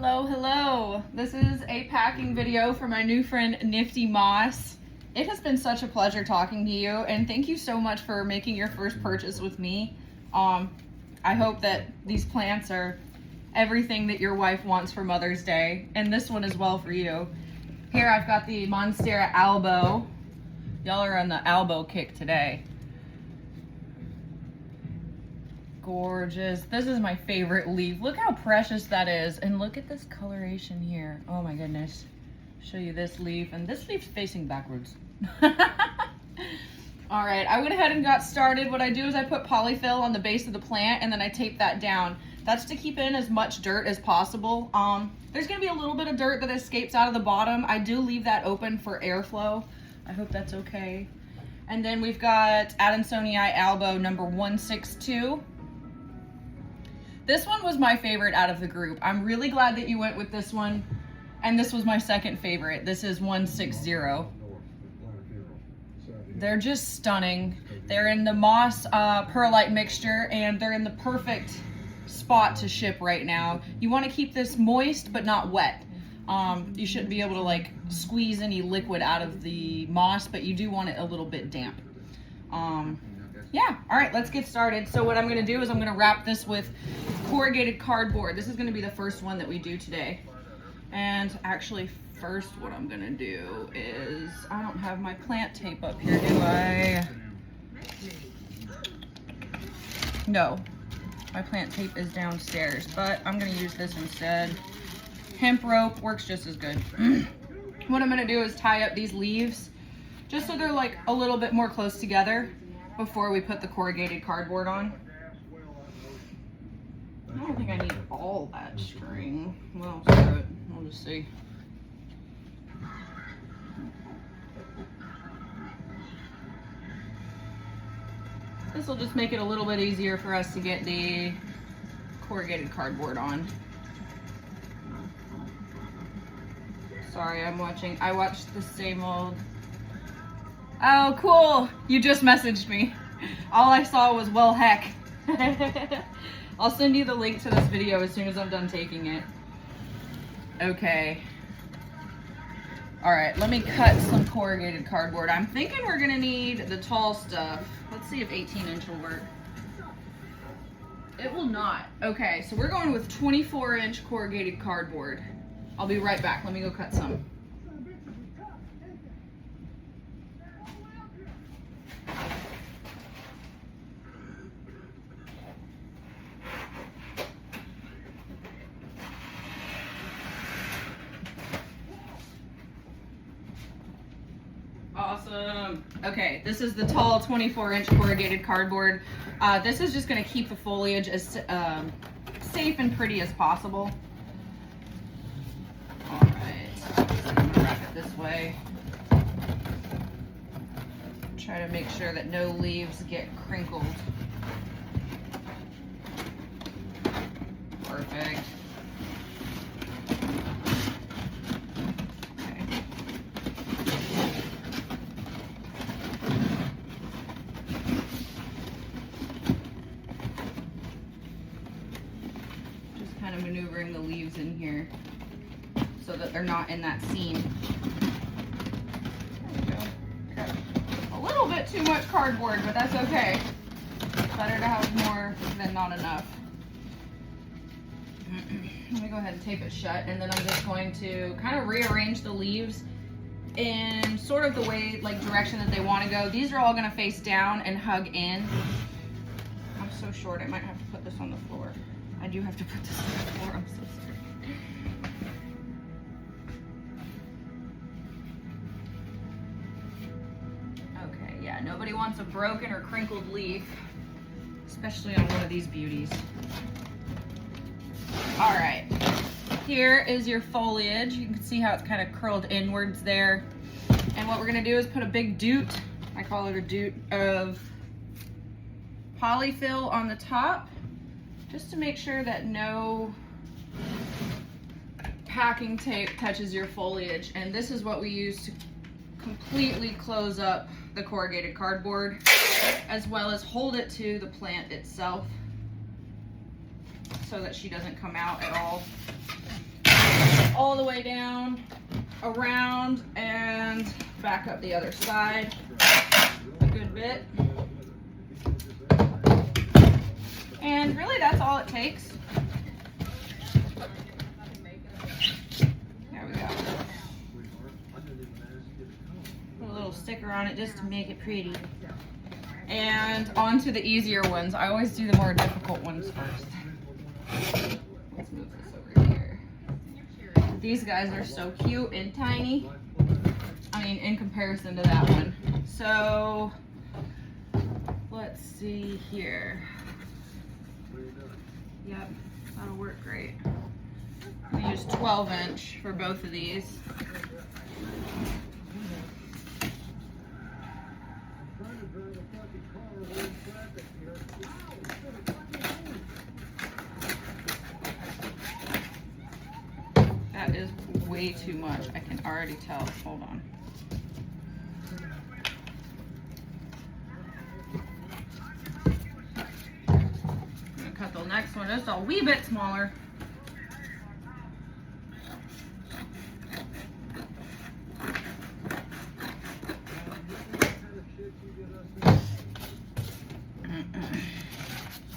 Hello, hello. This is a packing video for my new friend Nifty Moss. It has been such a pleasure talking to you, and thank you so much for making your first purchase with me. I hope that these plants are everything that your wife wants for Mother's Day, and this one as well for you. Here I've got the Monstera Albo. Y'all are on the Albo kick today. Gorgeous. This is my favorite leaf. Look how precious that is. And look at this coloration here. Oh my goodness. Show you this leaf. And this leaf's facing backwards. All right, I went ahead and got started. What I do is I put polyfill on the base of the plant and then I tape that down. That's to keep in as much dirt as possible. There's gonna be a little bit of dirt that escapes out of the bottom. I do leave that open for airflow. I hope that's okay. And then we've got Adansonii Albo number 162. This one was my favorite out of the group. I'm really glad that you went with this one. And this was my second favorite. This is 160. They're just stunning. They're in the moss perlite mixture, and they're in the perfect spot to ship right now. You want to keep this moist but not wet. You shouldn't be able to like squeeze any liquid out of the moss, but you do want it a little bit damp. Yeah, all right, let's get started. So what I'm gonna do is I'm gonna wrap this with corrugated cardboard. This is gonna be the first one that we do today. And actually, first what I'm gonna do is, I don't have my plant tape up here, do I? No, my plant tape is downstairs, but I'm gonna use this instead. Hemp rope works just as good. What I'm gonna do is tie up these leaves, just so they're like a little bit more close together before we put the corrugated cardboard on. I don't think I need all that string. Well, screw it. We'll just see. This will just make it a little bit easier for us to get the corrugated cardboard on. Sorry, I watched the same old. Oh, cool. You just messaged me. All I saw was, well, heck. I'll send you the link to this video as soon as I'm done taking it. Okay. All right, let me cut some corrugated cardboard. I'm thinking we're gonna need the tall stuff. Let's see if 18-inch will work. It will not. Okay, so we're going with 24-inch corrugated cardboard. I'll be right back. Let me go cut some. Awesome. Okay, this is the tall 24-inch corrugated cardboard. This is just going to keep the foliage as safe and pretty as possible. All right, so I'm going to wrap it this way. Try to make sure that no leaves get crinkled. Perfect. Maneuvering the leaves in here so that they're not in that seam. There we go. Got a little bit too much cardboard, but that's okay. It's better to have more than not enough. Let me go ahead and tape it shut, and then I'm just going to kind of rearrange the leaves in sort of the way, like direction that they want to go. These are all going to face down and hug in. I'm so short, I might have to put this on the floor. I do have to put this on the floor, I'm so sorry. Okay, yeah, nobody wants a broken or crinkled leaf, especially on one of these beauties. All right, here is your foliage. You can see how it's kind of curled inwards there. And what we're gonna do is put a big doot, I call it a doot, of polyfill on the top, just to make sure that no packing tape touches your foliage. And this is what we use to completely close up the corrugated cardboard, as well as hold it to the plant itself so that she doesn't come out at all. way down, around, and back up the other side a good bit. And really that's all it takes. There we go. Put a little sticker on it just to make it pretty. And on to the easier ones. I always do the more difficult ones first. Let's move this over here. These guys are so cute and tiny. I mean, in comparison to that one. So, let's see here. Yep, that'll work great. We use 12-inch for both of these. That is way too much. I can already tell. Hold on. I'm gonna cut the next one just a wee bit smaller.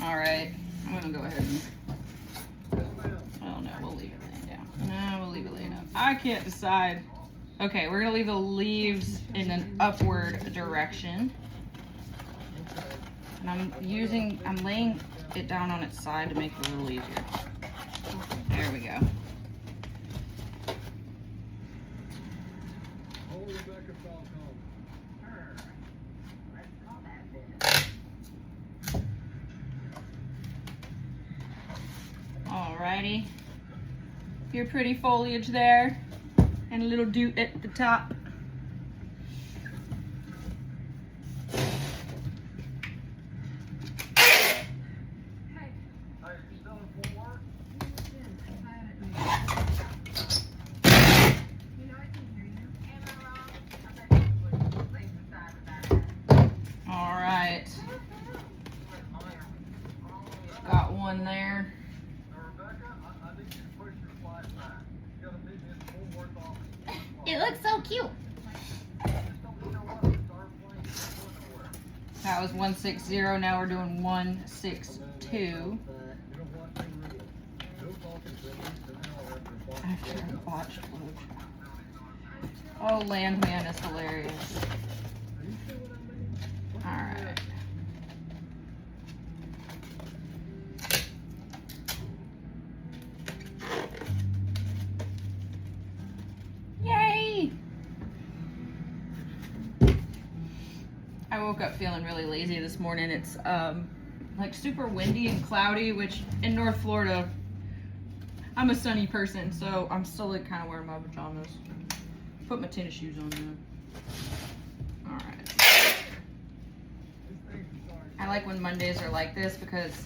All right, I'm gonna go ahead and, oh no, we'll leave it laying down. No, we'll leave it laying down. I can't decide. Okay, we're gonna leave the leaves in an upward direction. And I'm laying it down on its side to make it a little easier. There we go. Alrighty, your pretty foliage there, and a little doot at the top. Alright, got one there. It looks so cute. That was 160. Now we're doing 162. After a botched load. Oh, Landman is hilarious. All right. Yay! I woke up feeling really lazy this morning. It's like super windy and cloudy, which in North Florida, I'm a sunny person, so I'm still like kind of wearing my pajamas. Put my tennis shoes on now. All right. I like when Mondays are like this because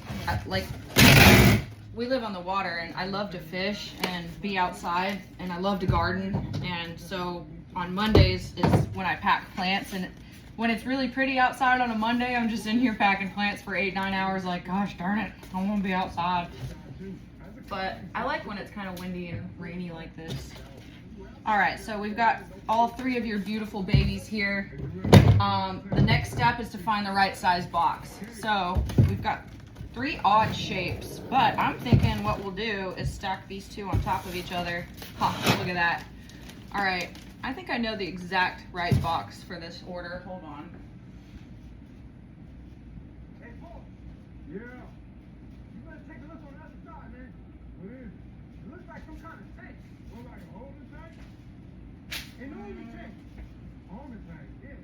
we live on the water and I love to fish and be outside and I love to garden, and so on Mondays is when I pack plants, and when it's really pretty outside on a Monday, I'm just in here packing plants for 8-9 hours like, gosh darn it, I want to be outside. But I like when it's kind of windy and rainy like this. All right, so we've got all 3 of your beautiful babies here. The next step is to find the right size box. So we've got 3 odd shapes, but I'm thinking what we'll do is stack these 2 on top of each other. Ha, look at that. All right, I think I know the exact right box for this order. Hold on. Hey, Paul. Yeah. You better take a look on the other side, man. What is it? It looks like some kind of tank. Look like a holding tank? An army tank. Army tank, yeah.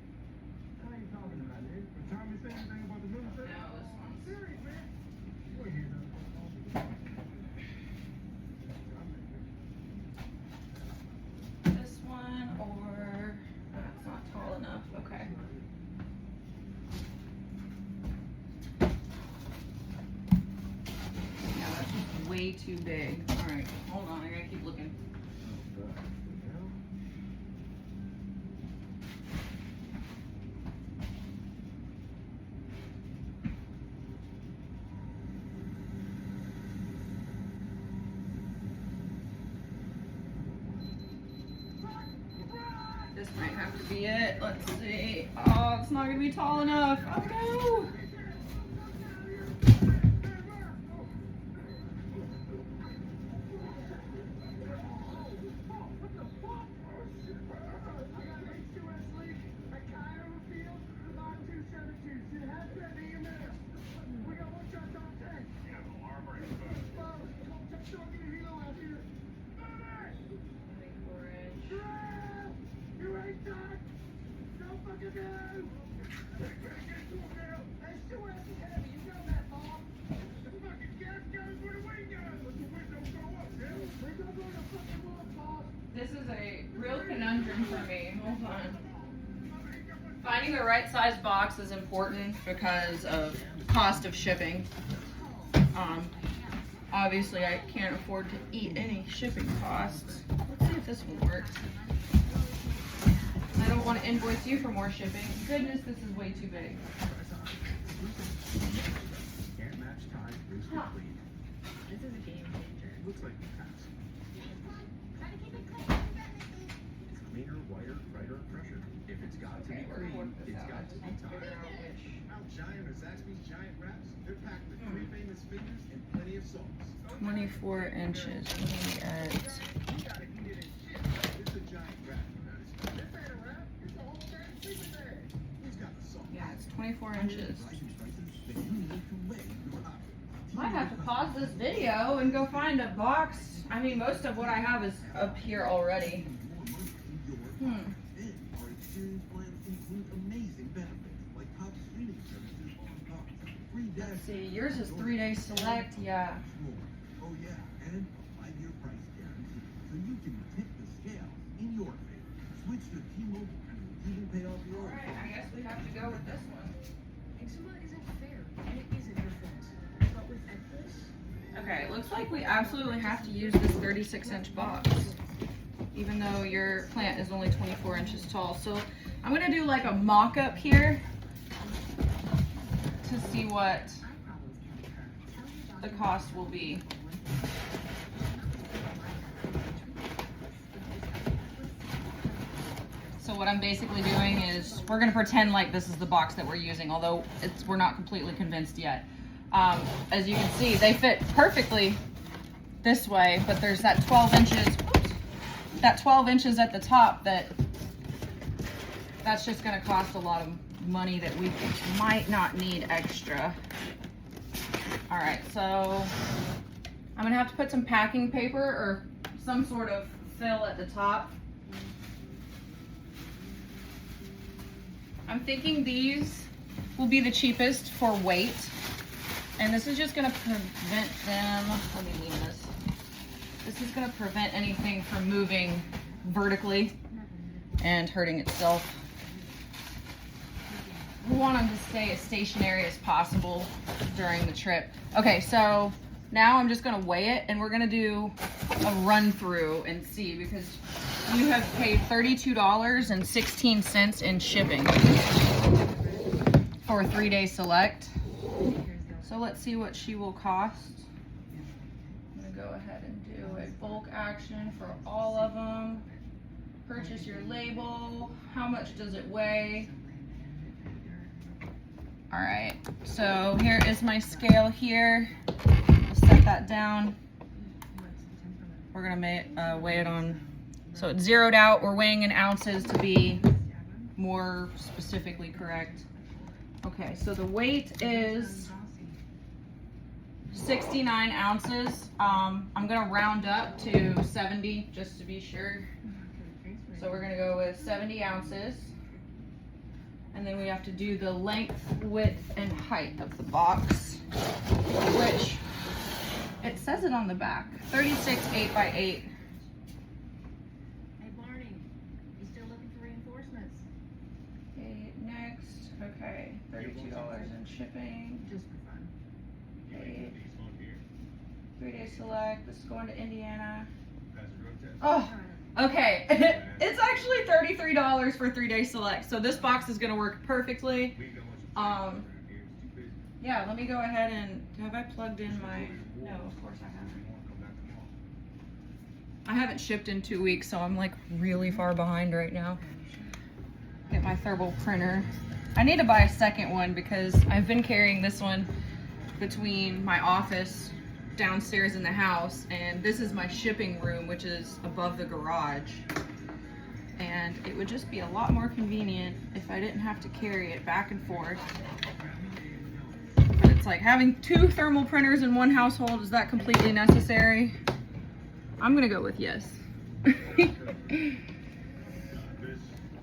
What are you talking about, man? But Tommy say anything about the military? No, this I'm one's... serious, man. You ain't hear nothing. This one, or that's not tall enough. Okay. No, that's just way too big. All right, hold on. I gotta keep looking. This might have to be it. Let's see. Oh, it's not gonna be tall enough. Oh no. This is a real conundrum for me. Hold on. Finding the right size box is important because of cost of shipping. Obviously, I can't afford to eat any shipping costs. Let's see if this one works. I don't want to invoice you for more shipping. Goodness, this is way too big. Huh. This is a game changer. Looks like the past. Try to keep it clean. It's cleaner, whiter, brighter, and fresher. If it's got to Okay, be we're gonna work clean, this it's out. got to be Let's figure time. out which. How giant are Zaxby's giant wraps? They're packed with 3 famous fingers and plenty of sauce. 24 inches. Looking at You gotta eat it in shit. It's a giant wrap, you notice. This ain't a wrap. It's a whole damn sleeping bag. Who's got the sauce? yeah, it's 24 inches. Slicing spices that you need to weigh your options. Might have to pause this video and go find a box. I mean, most of what I have is up here already. Hmm. Let's see, yours is 3-day select, yeah. Oh yeah, and a 5-year price guarantee, so you can tip the scale in your favor. Switch to T-Mobile and even pay off your old Alright, I guess we have to go with this one. Eczema isn't fair, and it isn't your fault. But with Equus, Okay, it looks like we absolutely have to use this 36-inch box, even though your plant is only 24 inches tall. So I'm gonna do like a mock-up here to see what the cost will be. So what I'm basically doing is we're gonna pretend like this is the box that we're using, although we're not completely convinced yet. As you can see, they fit perfectly this way, but there's that 12 inches, that 12 inches at the top that's just gonna cost a lot of money that we might not need extra. All right, so I'm gonna have to put some packing paper or some sort of fill at the top. I'm thinking these will be the cheapest for weight. And this is just gonna prevent them, let me lean this. This is gonna prevent anything from moving vertically and hurting itself. We want them to stay as stationary as possible during the trip. Okay, so now I'm just gonna weigh it and we're gonna do a run through and see, because you have paid $32.16 in shipping for a 3-day select. So let's see what she will cost. I'm gonna go ahead and do a bulk action for all of them. Purchase your label. How much does it weigh? All right, so here is my scale here. I'll set that down. We're gonna weigh it on, so it's zeroed out. We're weighing in ounces to be more specifically correct. Okay, so the weight is 69 ounces. I'm gonna round up to 70 just to be sure. So we're gonna go with 70 ounces. And then we have to do the length, width, and height of the box, which it says it on the back, 36 8x8. hey Barney, you still looking for reinforcements? Okay, next, okay, $32 in shipping. Just for fun. Okay. 3-day select, this is going to Indiana. Oh, okay, it's actually $33 for 3-day select, so this box is gonna work perfectly. Yeah, let me go ahead and, have I plugged in my, no, of course I haven't. I haven't shipped in 2 weeks, so I'm like really far behind right now. Get my thermal printer. I need to buy a second one because I've been carrying this one between my office downstairs in the house, and this is my shipping room, which is above the garage. And it would just be a lot more convenient if I didn't have to carry it back and forth. But it's like having 2 thermal printers in one household, is that completely necessary? I'm gonna go with yes.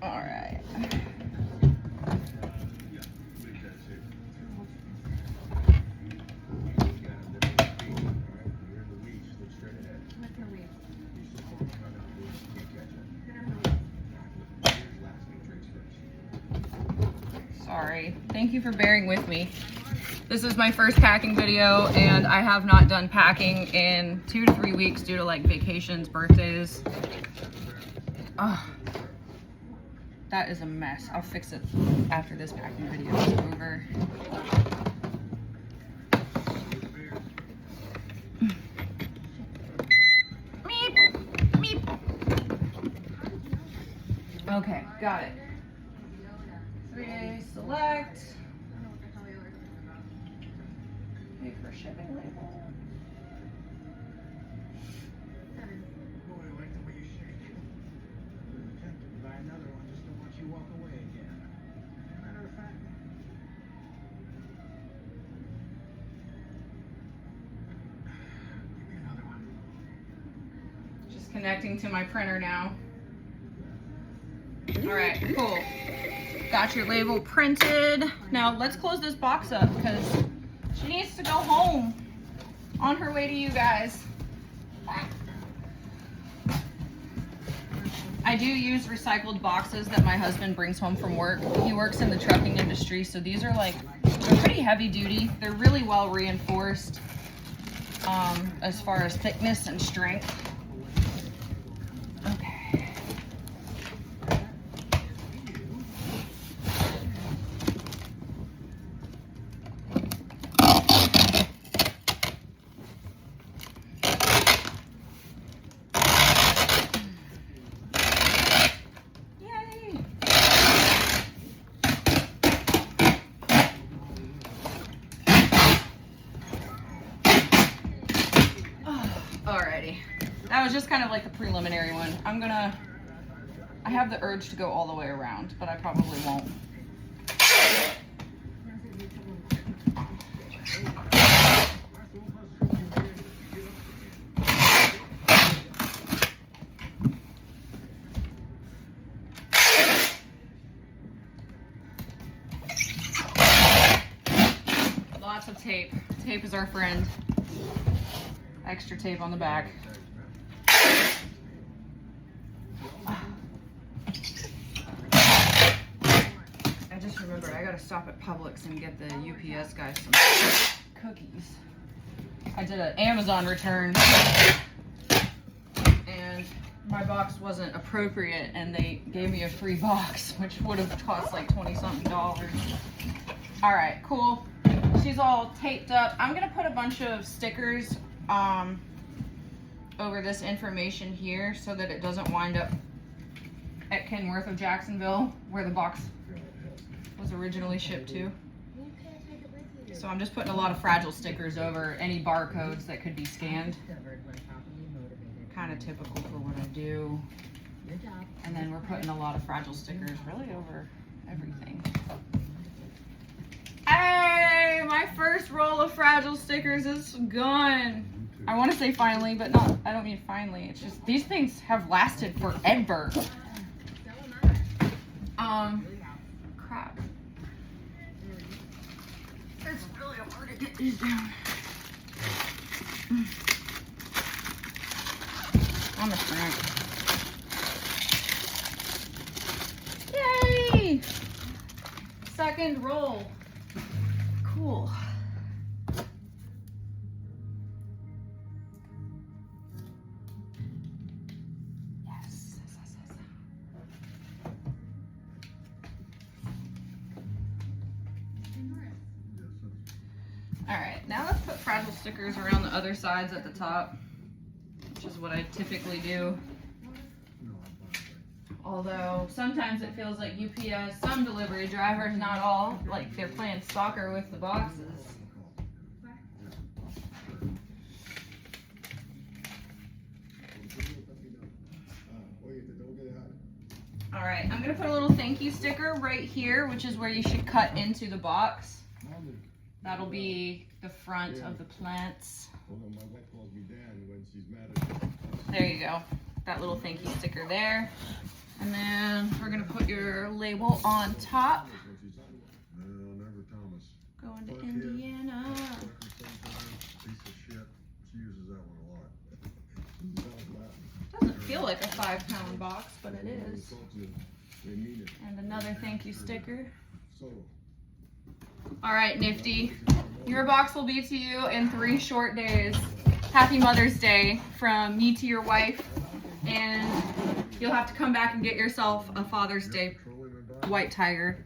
All right. Sorry. Thank you for bearing with me. This is my first packing video, and I have not done packing in 2 to 3 weeks due to like vacations, birthdays. Ugh. That is a mess. I'll fix it after this packing video is over. Meep, meep. Okay, got it. 3A select. Pay for shipping label. Boy, I like the way you shake. I'm tempted to buy another one just to watch you walk away again. Matter of fact, give me another one. Just connecting to my printer now. All right, cool. Got your label printed. Now let's close this box up because she needs to go home on her way to you guys. I do use recycled boxes that my husband brings home from work. He works in the trucking industry, so these are like, they're pretty heavy duty. They're really well reinforced as far as thickness and strength. Okay. Alrighty, that was just kind of like the preliminary one. I have the urge to go all the way around, but I probably won't. Lots of tape. Tape is our friend. Extra tape on the back. I just remembered I gotta stop at Publix and get the UPS guys some cookies. I did an Amazon return and my box wasn't appropriate and they gave me a free box, which would have cost like $20-something. All right, cool. She's all taped up. I'm gonna put a bunch of stickers over this information here so that it doesn't wind up at Kenworth of Jacksonville where the box was originally shipped to. So I'm just putting a lot of fragile stickers over any barcodes that could be scanned. Kind of typical for what I do. And then we're putting a lot of fragile stickers really over everything. Hey, my first roll of fragile stickers is gone. I want to say finally, but not, I don't mean finally. It's just, these things have lasted forever. Crap. It's really hard to get these down. I'm a crank. Yay! Second roll. Cool. Yes. All right, now let's put fragile stickers around the other sides at the top, which is what I typically do. Although sometimes it feels like UPS, some delivery drivers, not all, like they're playing soccer with the boxes. All right, I'm gonna put a little thank you sticker right here, which is where you should cut into the box. That'll be the front of the plants. There you go. That little thank you sticker there. And then we're gonna put your label on top. Going to Indiana. Doesn't feel like a 5-pound box, but it is. And another thank you sticker. All right, Nifty. Your box will be to you in 3 short days. Happy Mother's Day from me to your wife. And you'll have to come back and get yourself a Father's Day white tiger.